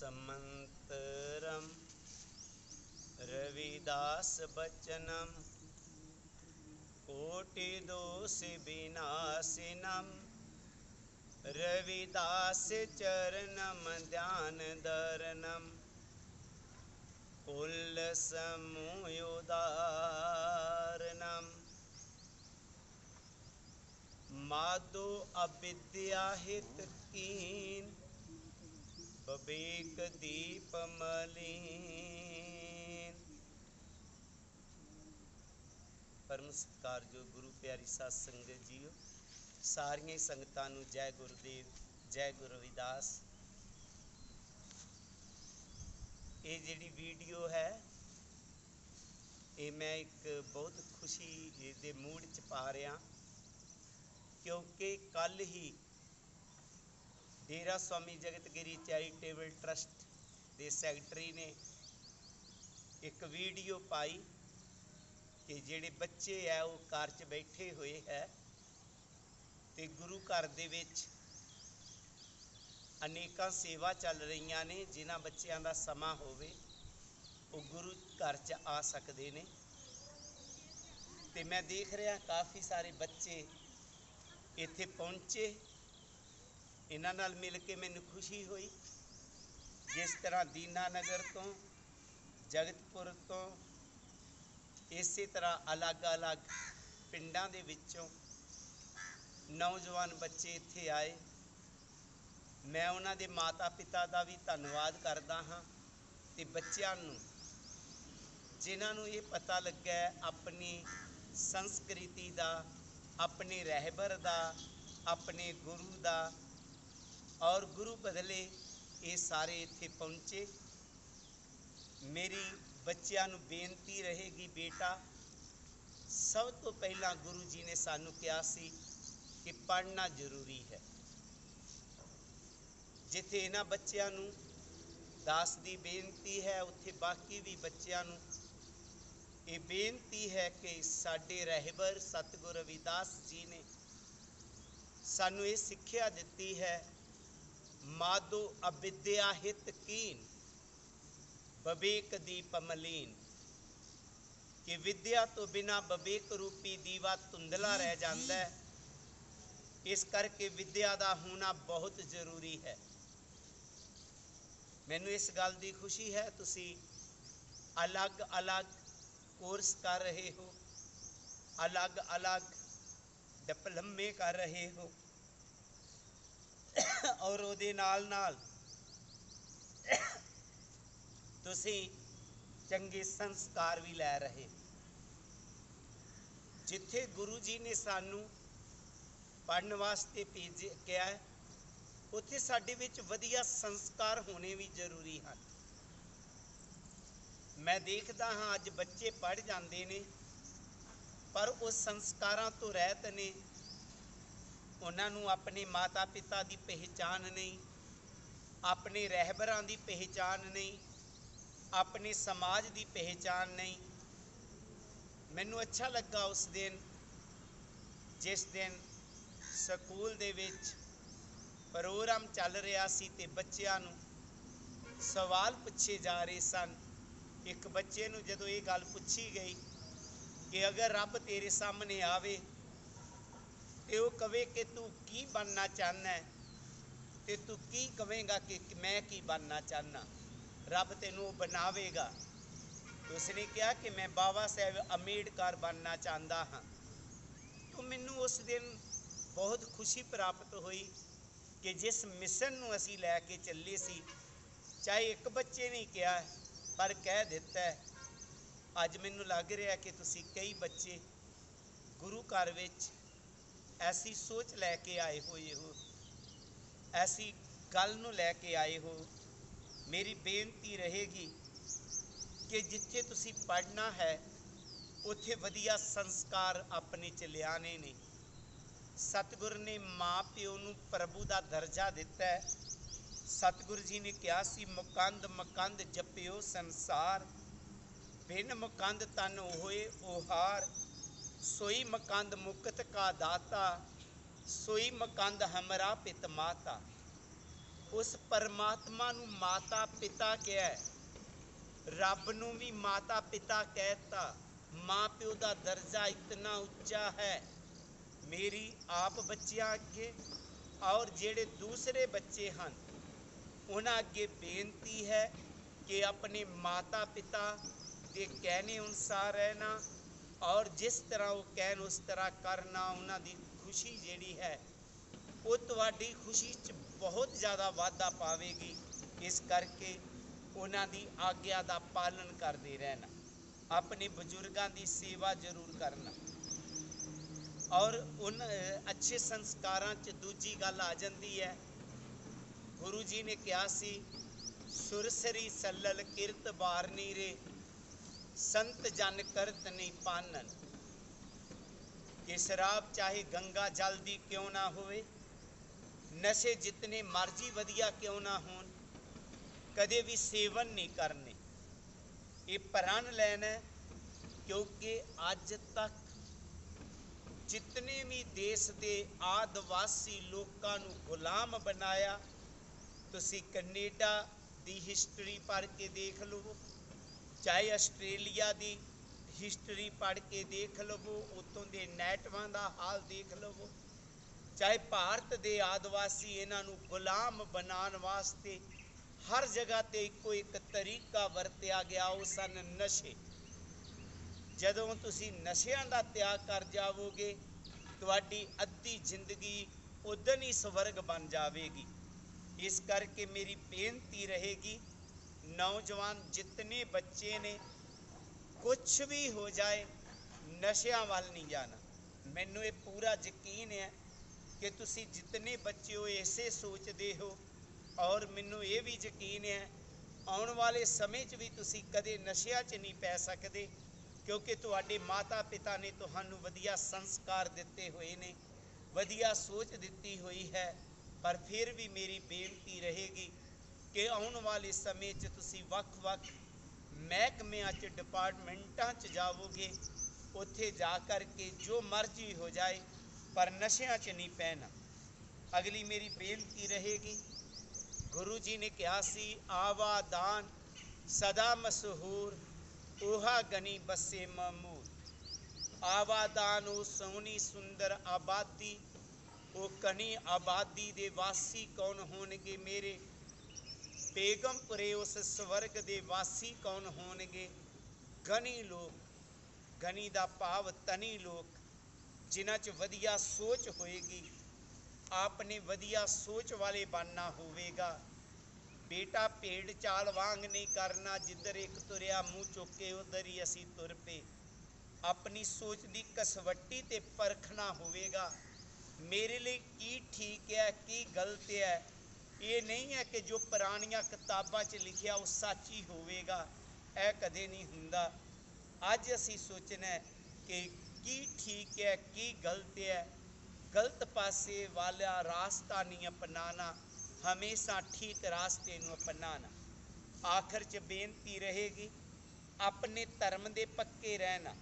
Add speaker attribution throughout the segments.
Speaker 1: समंतरम रविदास बचनम कोटि दोष विनाशिनम रविदास चरणम ध्यान धरनम कुल समूयोदारणम माधो अविद्या हित कीन विवेक दीप मलीन। परम सत्कारयोग गुरु प्यारी साध संगत जीओ, सारिया संगतां नूं जय गुरुदेव, जय गुरु रविदास। ये जिहड़ी वीडियो है ये मैं एक बहुत खुशी दे मूड च पा रहा, क्योंकि कल ही डेरा स्वामी जगत गिरी चैरिटेबल ट्रस्ट के सैकटरी ने एक वीडियो पाई कि जिहड़े बच्चे है वो घर च बैठे हुए है ते गुरु घर दे विच अनेकां सेवा चल रही ने। जिन्हां बच्चों का समा होवे वो गुरु घर च आ सकते ने। ते मैं देख रहा काफ़ी सारे बच्चे इत्थे पहुँचे, इन्हां नाल मिल के मैनूं खुशी हुई। जिस तरह दीनानगर तो, जगतपुर तो, इस तरह अलग अलग पिंडां दे विच्चों नौजवान बच्चे इत्थे आए। मैं उन्हां दे माता पिता का भी धन्नवाद करदा हाँ ते बच्चिआं नूं जिन्हां नूं ये पता लग्गा अपनी संस्कृति का, अपने रहबर का, अपने गुरु का और गुरु बदले ये सारे इत्थे पहुँचे। मेरी बच्चिआं नूं बेनती रहेगी, बेटा सब तो पहला गुरु जी ने सानू कहा सी कि पढ़ना जरूरी है। जिथे इन्हां बच्चिआं नूं दास दी बेनती है उत्थे बाकी भी बच्चिआं नूं ये बेनती है कि साडे रहबर सतगुरु रविदास जी ने सानू ये सिक्ख्या दिती है, माधो अविद्या हित कीन विवेक दीप मलीन, कि विद्या तो बिना विवेक रूपी दीवा धुंधला रह जाता है। इस करके विद्या का होना बहुत जरूरी है। मैनू इस गल की खुशी है तुसी अलग अलग कोर्स कर रहे हो, अलग अलग डिप्लोमे कर रहे हो और उहदे नाल नाल तुसी चंगे संस्कार भी लै रहे। जिथे गुरु जी ने सानू पढ़ने वास्ते भेजे क्या है उत्थे साडे विच वधिया संस्कार होने भी जरूरी हैं। मैं देखदा हाँ अज बच्चे पढ़ जाते ने पर उस संस्कारां तो रहत ने, उन्हां नूं अपने माता पिता की पहचान नहीं, अपने रहबरां की पहचान नहीं, अपने समाज की पहचान नहीं। मैनू अच्छा लगा उस दिन जिस दिन स्कूल दे विच प्रोग्राम चल रहा सी ते बच्चिआं नूं सवाल पूछे जा रहे सन। एक बच्चे नूं जदों ये गल पूछी गई कि अगर रब तेरे सामने आवे तो वह कहे कि तू की बनना चाहना है, तो तू की कहेगा कि मैं की बनना चाहना, रब तेनों बनावेगा। तो उसने कहा कि मैं बाबा साहेब अम्बेडकर बनना चाहता हाँ। तो मैनू उस दिन बहुत खुशी प्राप्त हुई कि जिस मिशन नूं असी लैके चले सी, चाहे एक बच्चे ने कहा पर कह दिता है। अज मैनू लग रहा कि तुसी कई बच्चे गुरु घर विच ऐसी सोच लैके आए हुए हो, ऐसी गल नूं लैके आए हो। मेरी बेनती रहेगी कि जिथे तुसी पढ़ना है उत्थे वधिया संस्कार अपने च लियाने ने। सतगुरु ने माँ प्यो नूं प्रभु का दर्जा दिता है। सतगुरु जी ने कहा सी मुकंद मकंद जपियो संसार, बिन मुकंद तन होए ओहार, सोई मकंद मुकत का दाता, सोई मकंद हमरा पित माता। उस परमात्मा नू माता पिता कहा है, रब नू भी माता पिता कहता। माँ प्यो का दर्जा इतना उच्चा है मेरी आप बच्चियां अगे और जेड़े दूसरे बच्चे हैं उन्हां अगे बेनती है कि अपने माता पिता के कहने अनुसार रहना और जिस तरह वो कहन उस तरह करना। उन्हां दी खुशी जिहड़ी है वो तुहाडी खुशी च बहुत ज़्यादा वाधा पावेगी। इस करके उन्हां दी आग्या का पालन करते रहना, अपने बजुर्गों की सेवा जरूर करना। और उन अच्छे संस्कारां च दूजी गल आ जाती है, गुरु जी ने कहा सी सुरसरी सल्लल किरत बारनी रे संत जन करत नहीं पानन। कि शराब चाहे गंगा जल दी क्यों ना होवे, नशे जितने मर्जी वधिया क्यों ना होन, कदे भी सेवन नहीं करने। ये प्रण लेना, क्योंकि अज तक जितने भी देश के आदिवासी लोगों को गुलाम बनाया, तुसी कनेडा की हिस्टरी पढ़ के देख लो, चाहे आस्ट्रेलिया की हिस्टरी पढ़ के देख लवो, उतों के नेटवां का हाल देख लवो, चाहे भारत के आदिवासी इन्हां नूं गुलाम बनाने वास्ते हर जगह ते इको एक तरीका वरत्या गया, वो सन नशे। जदों तुसी नशियां दा त्याग कर जावोगे, तुहाडी अद्धी जिंदगी उदन ही स्वर्ग बन जाएगी। इस करके मेरी बेनती रहेगी, नौजवान जितने बच्चे ने, कुछ भी हो जाए नशियां वाल नहीं जाना। मैनू ये पूरा यकीन है कि तुसी जितने बच्चे हो ऐसे सोचते हो, और मैनू ये भी यकीन है आने वाले समय च भी तुसी कदे नशिया च नहीं पै सकते, क्योंकि तुहाडे माता पिता ने तुहानू वधिया संस्कार दिते हुए ने, वधिया सोच दिती हुई है। पर फिर भी मेरी बेनती रहेगी कि आने वाले समय च तुसी वख-वख महकमियां च डिपार्टमेंटां च जाओगे, उत्थे जा कर के जो मर्जी हो जाए पर नशियां च नहीं पैना। अगली मेरी बेनती रहेगी, गुरु जी ने कहा सी आवादान सदा मशहूर ओहा गनी बसे महमूद। आवादान ओ सोहनी सुंदर आबादी, ओ कनी आबादी दे वासी कौन होणगे मेरे बेगमपुरे, उस स्वर्ग दे वासी कौन होणगे। गनी लोग, गनी दा भाव तनी लोग, जिन्हां च वधिया सोच होएगी, आपने वधिया सोच वाले बनना होवेगा। बेटा भेड़ चाल वांग नहीं करना, जिधर एक तुरिया मुँह चुक के उधर ही असी तुर पे। अपनी सोच की कसवट्टी ते परखना होवेगा, मेरे लिए की ठीक है की गलत है। ये नहीं है कि जो पुरानिया किताबां च लिखिया वो सच ही होवेगा, यह कदे नहीं हुंदा। अज असी सोचना है कि की ठीक है की गलत है। गलत पासे वाला रास्ता नहीं अपनाना, हमेशा ठीक रास्ते नूं अपनाना। आखिर च बेनती रहेगी, अपने धर्म दे पक्के रहना।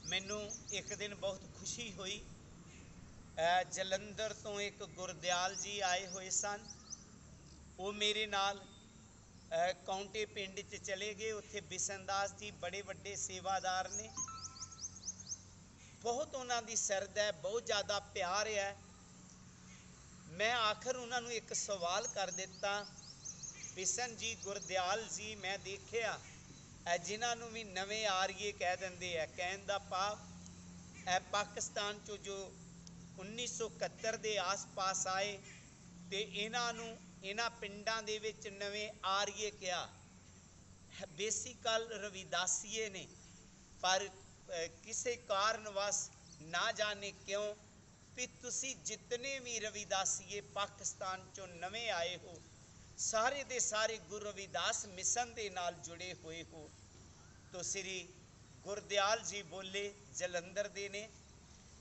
Speaker 1: मैनू एक दिन बहुत खुशी हुई, जलंधर तो एक गुरदयाल जी आए हुए सन, वो मेरे नाल कौंटे पिंड च चले गए। उत्थे बिसनदास जी बड़े वड्डे सेवादार ने, बहुत उन्हां दी सरद है, बहुत ज़्यादा प्यार है। मैं आखिर उन्होंने एक सवाल कर दिता, बिसन जी गुरदयाल जी मैं देखिया जिन्होंने भी नवे आर्ये कह देंगे है, कहन का भाव पाकिस्तान चो जो 1971 के आस पास आए तो इन्हां पिंडां दे विच नवे आर्ये कहा, बेसिकल रविदासीए ने, पर किसी कारणवश ना जाने क्यों भी तुसी जितने भी रविदासीए पाकिस्तान चो नवे आए हो, सारे दे सारे गुरु रविदास मिशन दे नाल जुड़े हुए हो। तो श्री गुरदयाल जी बोले, जलंधर दे ने,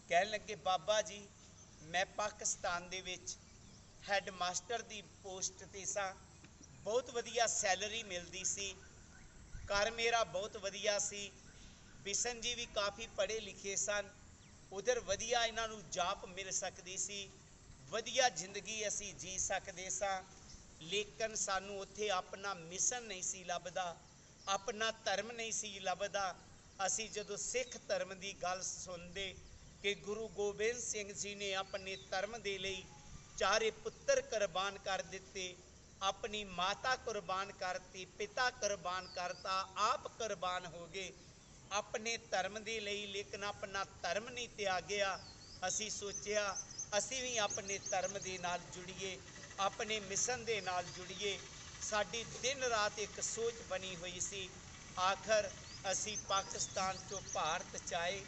Speaker 1: कह लगे बाबा जी मैं पाकिस्तान दे विच हैड मास्टर दी पोस्ट ते सा, बहुत वधिया सैलरी मिलती सी, घर मेरा बहुत वधिया सी। बिशन जी भी काफ़ी पढ़े लिखे सन, उधर वधिया इन्हां नूं जाप मिल सकती सी, ਵਧੀਆ ਜ਼ਿੰਦਗੀ ਅਸੀਂ ਜੀ ਸਕਦੇ ਸਾਂ। ਲੇਕਿਨ ਸਾਨੂੰ ਉੱਥੇ ਆਪਣਾ ਮਿਸ਼ਨ ਨਹੀਂ ਸੀ ਲੱਭਦਾ, ਆਪਣਾ ਧਰਮ ਨਹੀਂ ਸੀ ਲੱਭਦਾ। ਅਸੀਂ ਜਦੋਂ ਸਿੱਖ ਧਰਮ ਦੀ ਗੱਲ ਸੁਣਦੇ ਕਿ ਗੁਰੂ ਗੋਬਿੰਦ ਸਿੰਘ ਜੀ ਨੇ ਆਪਣੇ ਧਰਮ ਦੇ ਲਈ ਚਾਰੇ ਪੁੱਤਰ ਕੁਰਬਾਨ ਕਰ ਦਿੱਤੇ, ਆਪਣੀ ਮਾਤਾ ਕੁਰਬਾਨ ਕਰਤੀ, ਪਿਤਾ ਕੁਰਬਾਨ ਕਰਤਾ, ਆਪ ਕੁਰਬਾਨ ਹੋ ਗਏ ਆਪਣੇ ਧਰਮ ਦੇ ਲਈ, ਲੇਕਿਨ ਆਪਣਾ ਧਰਮ ਨਹੀਂ ਤਿਆਗਿਆ। ਅਸੀਂ ਸੋਚਿਆ ਅਸੀਂ ਵੀ ਆਪਣੇ ਧਰਮ ਦੇ ਨਾਲ ਜੁੜੀਏ, ਆਪਣੇ ਮਿਸ਼ਨ ਦੇ ਨਾਲ ਜੁੜੀਏ। ਸਾਡੀ ਦਿਨ ਰਾਤ ਇੱਕ ਸੋਚ ਬਣੀ ਹੋਈ ਸੀ। ਆਖਰ ਅਸੀਂ ਪਾਕਿਸਤਾਨ ਤੋਂ ਭਾਰਤ 'ਚ ਆਏ।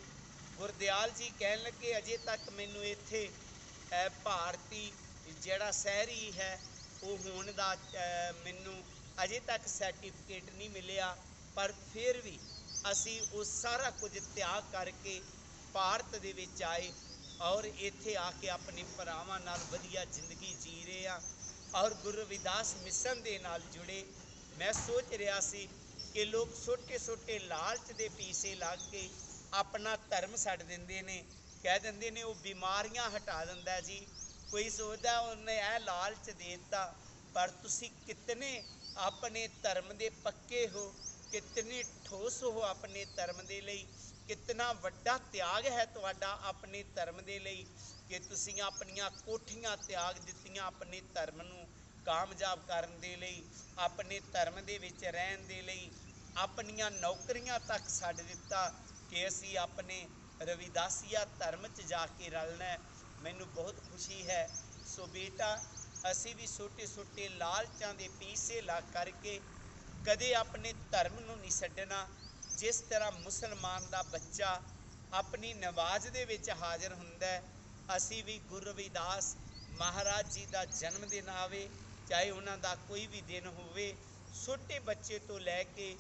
Speaker 1: ਗੁਰਦਿਆਲ ਜੀ ਕਹਿਣ ਲੱਗੇ ਅਜੇ ਤੱਕ ਮੈਨੂੰ ਇੱਥੇ ਭਾਰਤੀ ਜਿਹੜਾ ਸ਼ਹਿਰੀ ਹੈ ਉਹ ਹੋਣ ਦਾ ਮੈਨੂੰ ਅਜੇ ਤੱਕ ਸਰਟੀਫਿਕੇਟ ਨਹੀਂ ਮਿਲਿਆ, ਪਰ ਫਿਰ ਵੀ ਅਸੀਂ ਉਹ ਸਾਰਾ ਕੁਝ ਤਿਆਗ ਕਰਕੇ ਭਾਰਤ ਦੇ ਵਿੱਚ ਆਏ ਔਰ ਇੱਥੇ ਆ ਕੇ ਆਪਣੇ ਭਰਾਵਾਂ ਨਾਲ ਵਧੀਆ ਜ਼ਿੰਦਗੀ ਜੀ ਰਹੇ ਹਾਂ ਔਰ ਗੁਰੂ ਰਵਿਦਾਸ ਮਿਸ਼ਨ ਦੇ ਨਾਲ ਜੁੜੇ। ਮੈਂ ਸੋਚ ਰਿਹਾ ਸੀ ਕਿ ਲੋਕ ਛੋਟੇ ਛੋਟੇ ਲਾਲਚ ਦੇ ਪਿੱਛੇ ਲੱਗ ਕੇ ਆਪਣਾ ਧਰਮ ਛੱਡ ਦਿੰਦੇ ਨੇ, ਕਹਿ ਦਿੰਦੇ ਨੇ ਉਹ ਬਿਮਾਰੀਆਂ ਹਟਾ ਦਿੰਦਾ ਜੀ। ਕੋਈ ਸੋਚਦਾ ਉਹਨੇ ਇਹ ਲਾਲਚ ਦੇ ਦਿੱਤਾ, ਪਰ ਤੁਸੀਂ ਕਿਤਨੇ ਆਪਣੇ ਧਰਮ ਦੇ ਪੱਕੇ ਹੋ, ਕਿਤਨੇ ਠੋਸ ਹੋ ਆਪਣੇ ਧਰਮ ਦੇ ਲਈ, ਕਿਤਨਾ ਵੱਡਾ ਤਿਆਗ ਹੈ ਤੁਹਾਡਾ ਆਪਣੇ ਧਰਮ ਦੇ ਲਈ ਕਿ ਤੁਸੀਂ ਆਪਣੀਆਂ ਕੋਠੀਆਂ ਤਿਆਗ ਦਿੱਤੀਆਂ ਆਪਣੇ ਧਰਮ ਨੂੰ ਕਾਮਯਾਬ ਕਰਨ ਦੇ ਲਈ, ਆਪਣੇ ਧਰਮ ਦੇ ਵਿੱਚ ਰਹਿਣ ਦੇ ਲਈ, ਆਪਣੀਆਂ ਨੌਕਰੀਆਂ ਤੱਕ ਛੱਡ ਦਿੱਤਾ ਕਿ ਅਸੀਂ ਆਪਣੇ ਰਵਿਦਾਸੀਆ ਧਰਮ 'ਚ ਜਾ ਕੇ ਰਲਣਾ। ਮੈਨੂੰ ਬਹੁਤ ਖੁਸ਼ੀ ਹੈ। ਸੋ ਬੇਟਾ, ਅਸੀਂ ਵੀ ਛੋਟੇ ਛੋਟੇ ਲਾਲਚਾਂ ਦੇ ਪਿੱਛੇ ਲੱਗ ਕਰਕੇ ਕਦੇ ਆਪਣੇ ਧਰਮ ਨੂੰ ਨਹੀਂ ਛੱਡਣਾ। ਜਿਸ ਤਰ੍ਹਾਂ ਮੁਸਲਮਾਨ ਦਾ ਬੱਚਾ ਆਪਣੀ ਨਮਾਜ਼ ਦੇ ਵਿੱਚ ਹਾਜ਼ਰ ਹੁੰਦਾ ਹੈ, ਅਸੀਂ ਵੀ ਗੁਰੂ ਰਵਿਦਾਸ ਮਹਾਰਾਜ ਜੀ ਦਾ ਜਨਮ ਦਿਨ ਆਵੇ, ਚਾਹੇ ਉਹਨਾਂ ਦਾ ਕੋਈ ਵੀ ਦਿਨ ਹੋਵੇ, ਛੋਟੇ ਬੱਚੇ ਤੋਂ ਲੈ ਕੇ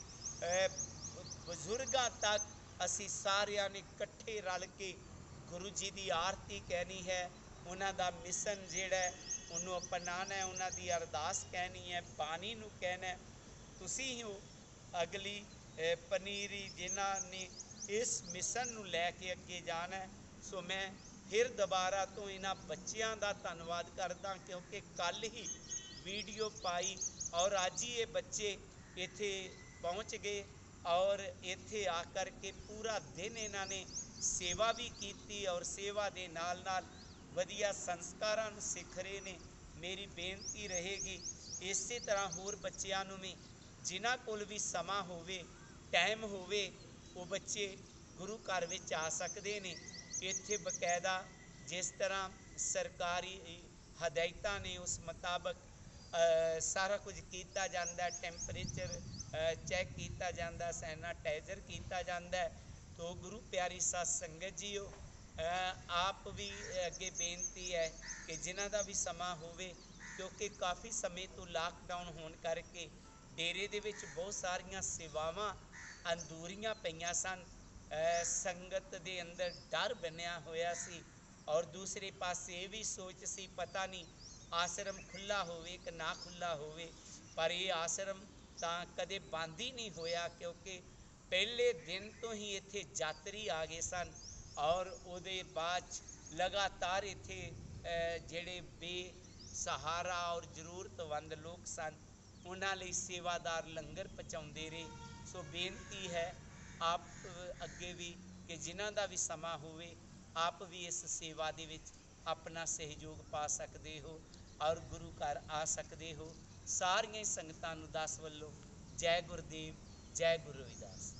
Speaker 1: ਬਜ਼ੁਰਗਾਂ ਤੱਕ ਅਸੀਂ ਸਾਰਿਆਂ ਨੇ ਇਕੱਠੇ ਰਲ ਕੇ ਗੁਰੂ ਜੀ ਦੀ ਆਰਤੀ ਕਹਿਣੀ ਹੈ, ਉਹਨਾਂ ਦਾ ਮਿਸ਼ਨ ਜਿਹੜਾ ਉਹਨੂੰ ਅਪਣਾਉਣਾ ਹੈ, ਉਹਨਾਂ ਦੀ ਅਰਦਾਸ ਕਹਿਣੀ ਹੈ, ਬਾਣੀ ਨੂੰ ਕਹਿਣਾ। ਤੁਸੀਂ ਹੋ ਅਗਲੀ ਪਨੀਰੀ ਜਿਨ੍ਹਾਂ ਨੇ ਇਸ ਮਿਸ਼ਨ ਨੂੰ ਲੈ ਕੇ ਅੱਗੇ ਜਾਣਾ। ਸੋ ਮੈਂ ਫਿਰ ਦੁਬਾਰਾ ਤੋਂ ਇਹਨਾਂ ਬੱਚਿਆਂ ਦਾ ਧੰਨਵਾਦ ਕਰਦਾ ਕਿਉਂਕਿ ਕੱਲ੍ਹ ਹੀ ਵੀਡੀਓ ਪਾਈ ਔਰ ਅੱਜ ਹੀ ਇਹ ਬੱਚੇ ਇੱਥੇ ਪਹੁੰਚ ਗਏ ਔਰ ਇੱਥੇ ਆ ਕਰਕੇ ਪੂਰਾ ਦਿਨ ਇਹਨਾਂ ਨੇ ਸੇਵਾ ਵੀ ਕੀਤੀ ਔਰ ਸੇਵਾ ਦੇ ਨਾਲ ਨਾਲ ਵਧੀਆ ਸੰਸਕਾਰਾਂ ਨੂੰ ਸਿੱਖ ਰਹੇ ਨੇ। ਮੇਰੀ ਬੇਨਤੀ ਰਹੇਗੀ ਇਸੇ ਤਰ੍ਹਾਂ ਹੋਰ ਬੱਚਿਆਂ ਨੂੰ ਵੀ, ਜਿਨ੍ਹਾਂ ਕੋਲ ਵੀ ਸਮਾਂ ਹੋਵੇ, ਟਾਈਮ ਹੋਵੇ, ਉਹ ਬੱਚੇ ਗੁਰੂ ਘਰ ਵਿੱਚ ਆ ਸਕਦੇ ਨੇ। ਇੱਥੇ ਬਕਾਇਦਾ ਜਿਸ ਤਰ੍ਹਾਂ ਸਰਕਾਰੀ ਹਦਾਇਤਾਂ ਨੇ ਉਸ ਮੁਤਾਬਕ ਸਾਰਾ ਕੁਝ ਕੀਤਾ ਜਾਂਦਾ, ਟੈਂਪਰੇਚਰ ਚੈੱਕ ਕੀਤਾ ਜਾਂਦਾ, ਸੈਨਾਟਾਈਜ਼ਰ ਕੀਤਾ ਜਾਂਦਾ। ਤੋ ਗੁਰੂ ਪਿਆਰੀ ਸਾਧ ਸੰਗਤ ਜੀਓ, ਆਪ ਵੀ ਅੱਗੇ ਬੇਨਤੀ ਹੈ ਕਿ ਜਿਨ੍ਹਾਂ ਦਾ ਵੀ ਸਮਾਂ ਹੋਵੇ, ਕਿਉਂਕਿ ਕਾਫੀ ਸਮੇਂ ਤੋਂ ਲਾਕਡਾਊਨ ਹੋਣ ਕਰਕੇ ਡੇਰੇ ਦੇ ਵਿੱਚ ਬਹੁਤ ਸਾਰੀਆਂ ਸੇਵਾਵਾਂ ਅਧੂਰੀਆਂ ਪਈਆਂ ਸਨ। ਸੰਗਤ ਦੇ ਅੰਦਰ ਡਰ ਬਣਿਆ ਹੋਇਆ ਸੀ ਔਰ ਦੂਸਰੇ ਪਾਸੇ ਇਹ ਵੀ ਸੋਚ ਸੀ ਪਤਾ ਨਹੀਂ ਆਸ਼ਰਮ ਖੁੱਲ੍ਹਾ ਹੋਵੇ ਕਿ ਨਾ ਖੁੱਲ੍ਹਾ ਹੋਵੇ, ਪਰ ਇਹ ਆਸ਼ਰਮ ਤਾਂ ਕਦੇ ਬੰਦ ਹੀ ਨਹੀਂ ਹੋਇਆ ਕਿਉਂਕਿ ਪਹਿਲੇ ਦਿਨ ਤੋਂ ਹੀ ਇੱਥੇ ਯਾਤਰੀ ਆ ਗਏ ਸਨ ਔਰ ਉਹਦੇ ਬਾਅਦ 'ਚ ਲਗਾਤਾਰ ਇੱਥੇ ਜਿਹੜੇ ਬੇਸਹਾਰਾ ਔਰ ਜ਼ਰੂਰਤਮੰਦ ਲੋਕ ਸਨ ਉਹਨਾਂ ਲਈ ਸੇਵਾਦਾਰ ਲੰਗਰ ਪਹੁੰਚਾਉਂਦੇ ਰਹੇ। ਸੋ ਬੇਨਤੀ ਹੈ ਆਪ ਅੱਗੇ ਵੀ ਕਿ ਜਿਨ੍ਹਾਂ ਦਾ ਵੀ ਸਮਾਂ ਹੋਵੇ ਆਪ ਵੀ ਇਸ ਸੇਵਾ ਦੇ ਵਿੱਚ ਆਪਣਾ ਸਹਿਯੋਗ ਪਾ ਸਕਦੇ ਹੋ ਔਰ ਗੁਰੂ ਘਰ ਆ ਸਕਦੇ ਹੋ। ਸਾਰੀਆਂ ਸੰਗਤਾਂ ਨੂੰ ਦਾਸ ਵੱਲੋਂ ਜੈ ਗੁਰਦੇਵ, ਜੈ ਗੁਰੂ ਰਵਿਦਾਸ।